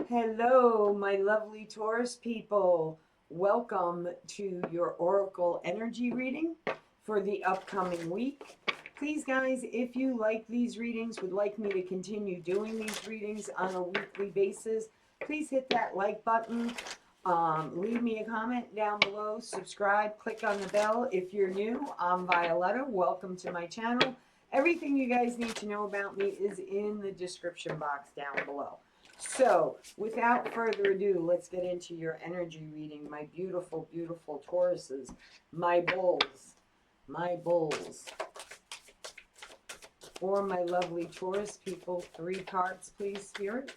Hello, my lovely Taurus people. Welcome to your Oracle energy reading for the upcoming week. Please, guys, if you like these readings, would like me to continue doing these readings on a weekly basis, please hit that like button. Leave me a comment down below. Subscribe. Click on the bell. If you're new, I'm Violetta. Welcome to my channel. Everything you guys need to know about me is in the description box down below. So, without further ado, let's get into your energy reading, my beautiful, beautiful Tauruses, my bulls. For my lovely Taurus people, 3 cards, please, Spirit.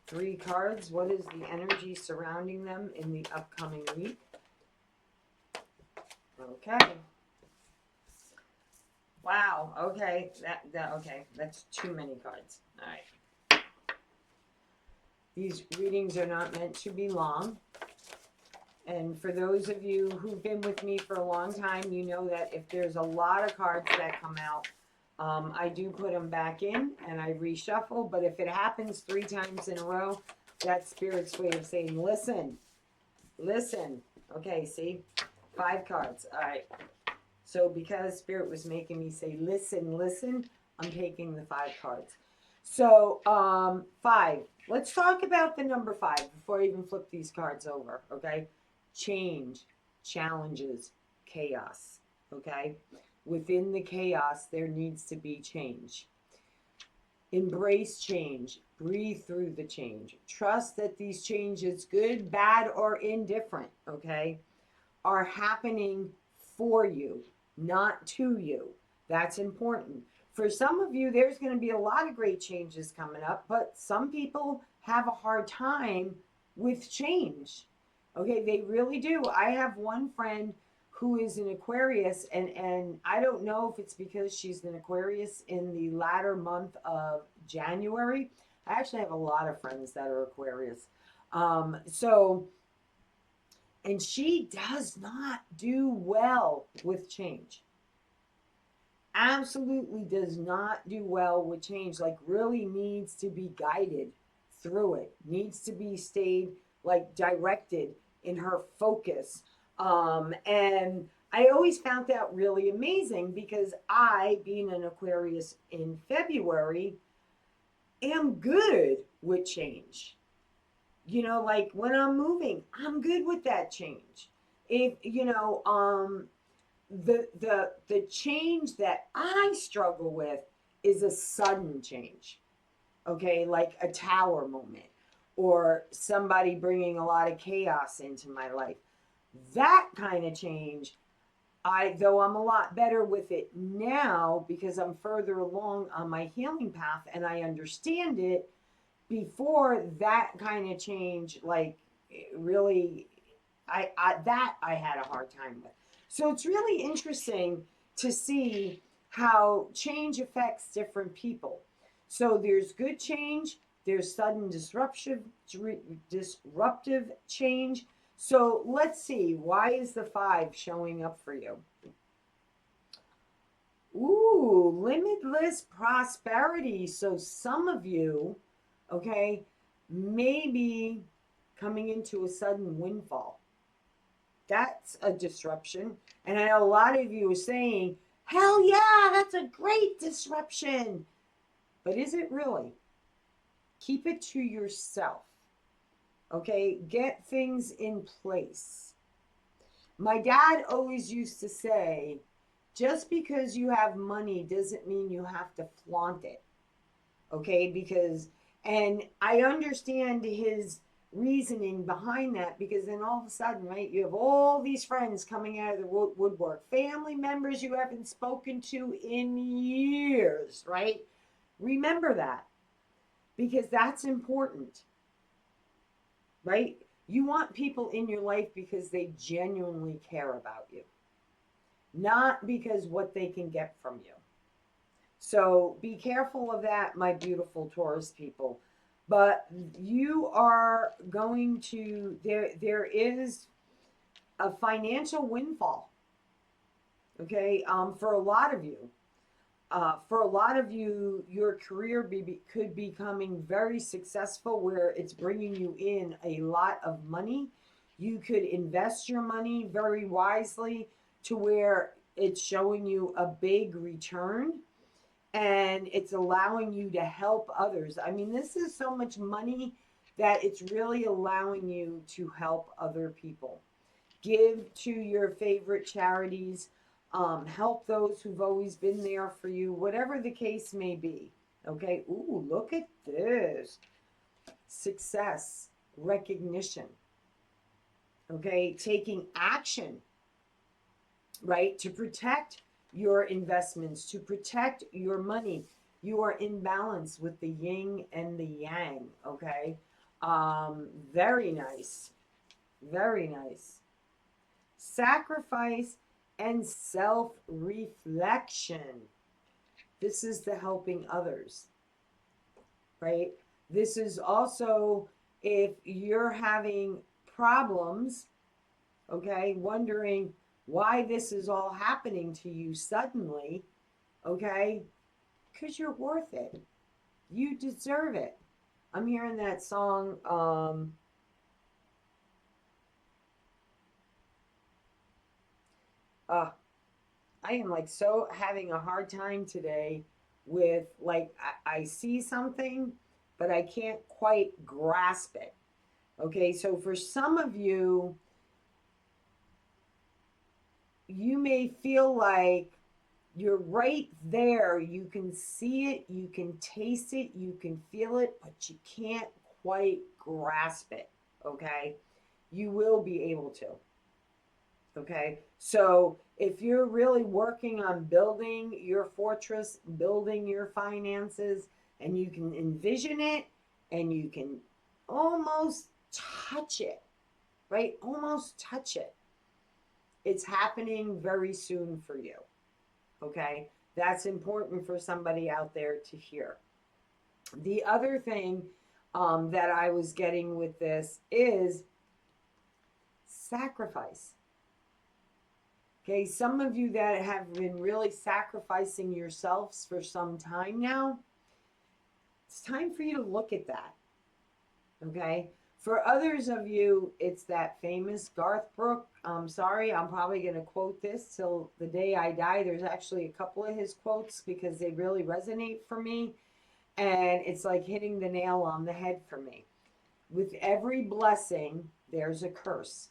3 cards. What is the energy surrounding them in the upcoming week? Okay. Wow. Okay. Okay. That's too many cards. All right. These readings are not meant to be long. And for those of you who've been with me for a long time, you know that if there's a lot of cards that come out, I do put them back in and I reshuffle. But if it happens 3 times in a row, that's Spirit's way of saying, listen. Okay, see? 5 cards. All right. So because Spirit was making me say, listen, I'm taking the 5 cards. So, 5. Let's talk about the number 5 before I even flip these cards over, okay? Change, challenges, chaos, okay? Within the chaos, there needs to be change. Embrace change. Breathe through the change. Trust that these changes, good, bad, or indifferent, okay, are happening for you, not to you. That's important. For some of you, there's going to be a lot of great changes coming up, but some people have a hard time with change. Okay, they really do. I have one friend who is an Aquarius, and I don't know if it's because she's an Aquarius in the latter month of January. I actually have a lot of friends that are Aquarius. And she does not do well with change. Absolutely does not do well with change. Like, really needs to be guided through it. Needs to be stayed, like, directed in her focus. And I always found that really amazing because I, being an Aquarius in February, am good with change. You know, like when I'm moving, I'm good with that change. If the change that I struggle with is a sudden change. Okay, like a tower moment or somebody bringing a lot of chaos into my life. That kind of change, though I'm a lot better with it now because I'm further along on my healing path and I understand it. Before that kind of change, like really, I had a hard time with. So it's really interesting to see how change affects different people. So there's good change, there's sudden disruptive change. So let's see, why is the 5 showing up for you? Ooh, limitless prosperity. So some of you, okay, maybe coming into a sudden windfall. That's a disruption. And I know a lot of you are saying, hell yeah, that's a great disruption. But is it really? Keep it to yourself. Okay, get things in place. My dad always used to say, just because you have money doesn't mean you have to flaunt it. Okay, and I understand his reasoning behind that because then all of a sudden, right, you have all these friends coming out of the woodwork, family members you haven't spoken to in years, right? Remember that because that's important, right? You want people in your life because they genuinely care about you, not because what they can get from you. So be careful of that, my beautiful Taurus people. But you are going to, there is a financial windfall, okay, for a lot of you. for a lot of you, your career could be becoming very successful where it's bringing you in a lot of money. You could invest your money very wisely to where it's showing you a big return and it's allowing you to help others. I mean, this is so much money that it's really allowing you to help other people. Give to your favorite charities, help those who've always been there for you, whatever the case may be. Okay, ooh, look at this success, recognition. Okay, taking action, right, to protect your investments, to protect your money. You are in balance with the yin and the yang. Okay, very nice, very nice. Sacrifice and self reflection. This is the helping others, right? This is also if you're having problems, okay, wondering why this is all happening to you suddenly, okay, because you're worth it. You deserve it. I'm hearing that song. Uh, I am like so having a hard time today with like I see something, but I can't quite grasp it. Okay, so for some of you, you may feel like you're right there. You can see it, you can taste it, you can feel it, but you can't quite grasp it. Okay, you will be able to. Okay, so if you're really working on building your fortress, building your finances, and you can envision it and you can almost touch it, right? Almost touch it. It's happening very soon for you. Okay, that's important for somebody out there to hear. The other thing that I was getting with this is sacrifice. Okay, some of you that have been really sacrificing yourselves for some time now, it's time for you to look at that. Okay, for others of you, it's that famous Garth Brooks. I'm sorry, I'm probably going to quote this till the day I die. There's actually a couple of his quotes because they really resonate for me. And it's like hitting the nail on the head for me. With every blessing, there's a curse.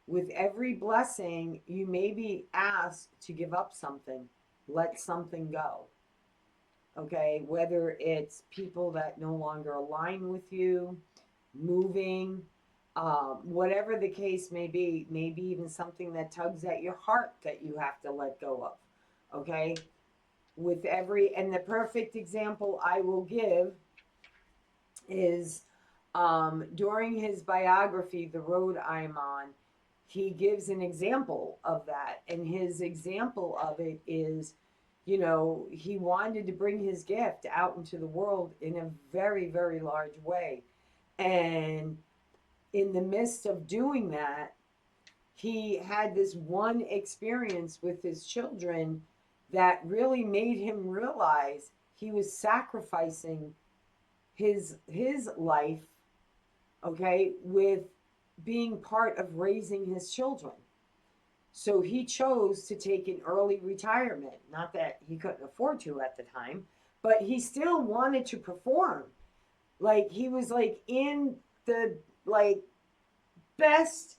With every blessing, you may be asked to give up something, let something go. Okay, whether it's people that no longer align with you, moving, whatever the case may be, maybe even something that tugs at your heart that you have to let go of. Okay, with every, and the perfect example I will give is during his biography, The Road I'm On, he gives an example of that. And his example of it is, you know, he wanted to bring his gift out into the world in a very, very large way. And in the midst of doing that, he had this one experience with his children that really made him realize he was sacrificing his life, okay, with being part of raising his children. So he chose to take an early retirement. Not that he couldn't afford to at the time, but he still wanted to perform. Like he was like in the like best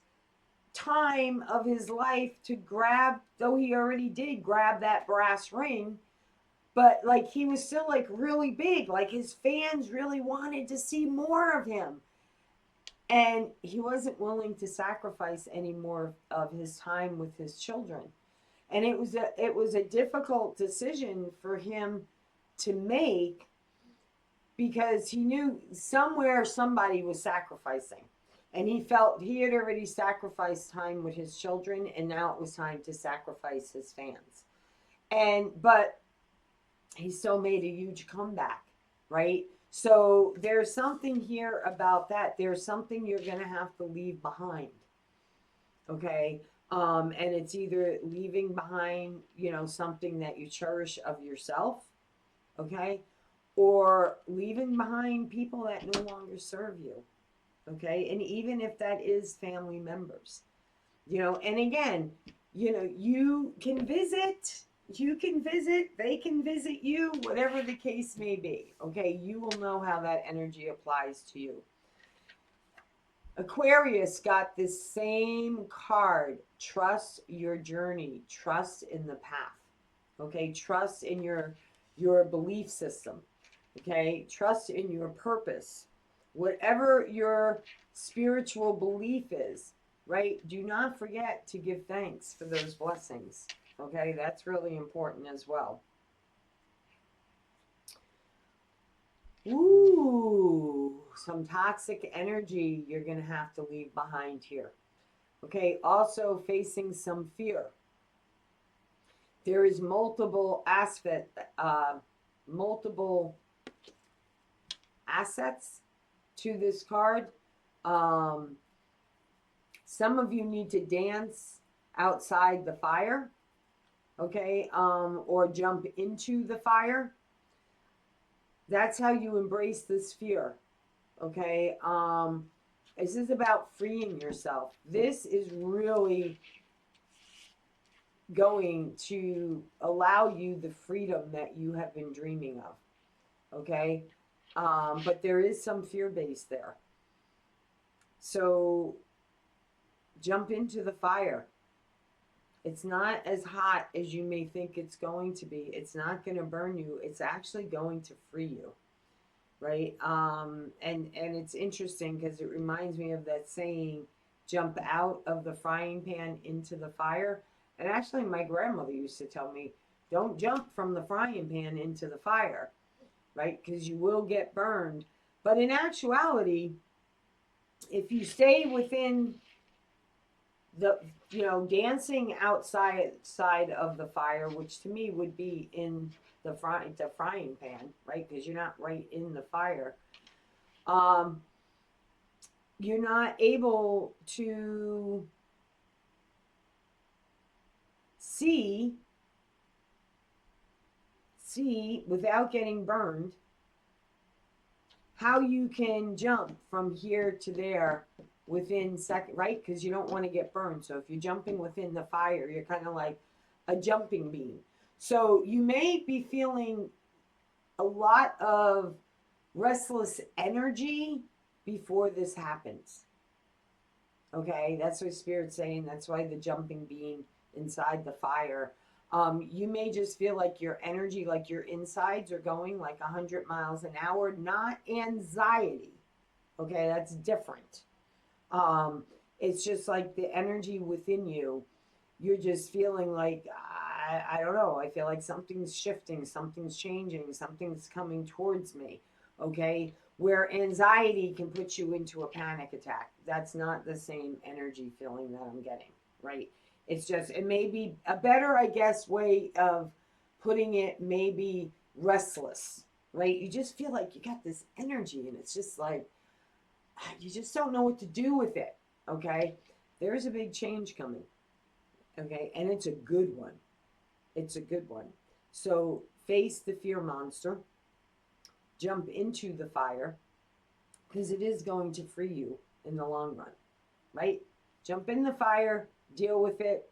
time of his life to grab, though he already did grab that brass ring, but like he was still like really big. Like his fans really wanted to see more of him. And he wasn't willing to sacrifice any more of his time with his children. And it was a difficult decision for him to make because he knew somewhere somebody was sacrificing. And he felt he had already sacrificed time with his children and now it was time to sacrifice his fans. And but he still made a huge comeback, right? So there's something here about that. There's something you're going to have to leave behind. Okay. And it's either leaving behind, something that you cherish of yourself, okay, or leaving behind people that no longer serve you, okay, and even if that is family members, and again, you can visit, they can visit you, whatever the case may be, okay, you will know how that energy applies to you. Aquarius got this same card. Trust your journey. Trust in the path. Okay, trust in your belief system. Okay, trust in your purpose. Whatever your spiritual belief is, right? Do not forget to give thanks for those blessings. Okay, that's really important as well. Ooh, some toxic energy you're going to have to leave behind here. Okay, also facing some fear. There is multiple assets to this card. Um, some of you need to dance outside the fire, okay, or jump into the fire. That's how you embrace this fear, okay. This is about freeing yourself. This is really going to allow you the freedom that you have been dreaming of, okay. But there is some fear base there, so jump into the fire. It's not as hot as you may think it's going to be. It's not going to burn you. It's actually going to free you, right? And it's interesting because it reminds me of that saying, "Jump out of the frying pan into the fire." And actually, my grandmother used to tell me, "Don't jump from the frying pan into the fire, right? Because you will get burned." But in actuality, if you stay within the dancing outside of the fire, which to me would be in the frying pan, right, because you're not right in the fire, um you're not able to see without getting burned how you can jump from here to there within second, right? Because you don't want to get burned. So if you're jumping within the fire, you're kind of like a jumping bean. So you may be feeling a lot of restless energy before this happens. Okay, that's what Spirit's saying. That's why the jumping bean inside the fire. You may just feel like your energy, like your insides are going like 100 miles an hour, not anxiety. Okay, that's different. Um, it's just like the energy within you. You're just feeling like, I don't know. I feel like something's shifting, something's changing, something's coming towards me. Okay, where anxiety can put you into a panic attack. That's not the same energy feeling that I'm getting, right? It's just, it may be a better, I guess, way of putting it, maybe restless, right? You just feel like you got this energy and it's just like, you just don't know what to do with it, okay? There's a big change coming, okay? And it's a good one. It's a good one. So face the fear monster, jump into the fire, because it is going to free you in the long run, right? Jump in the fire, deal with it.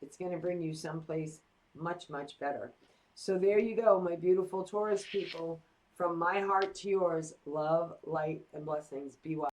It's going to bring you someplace much, much better. So there you go, my beautiful Taurus people. From my heart to yours, love, light, and blessings. Be well.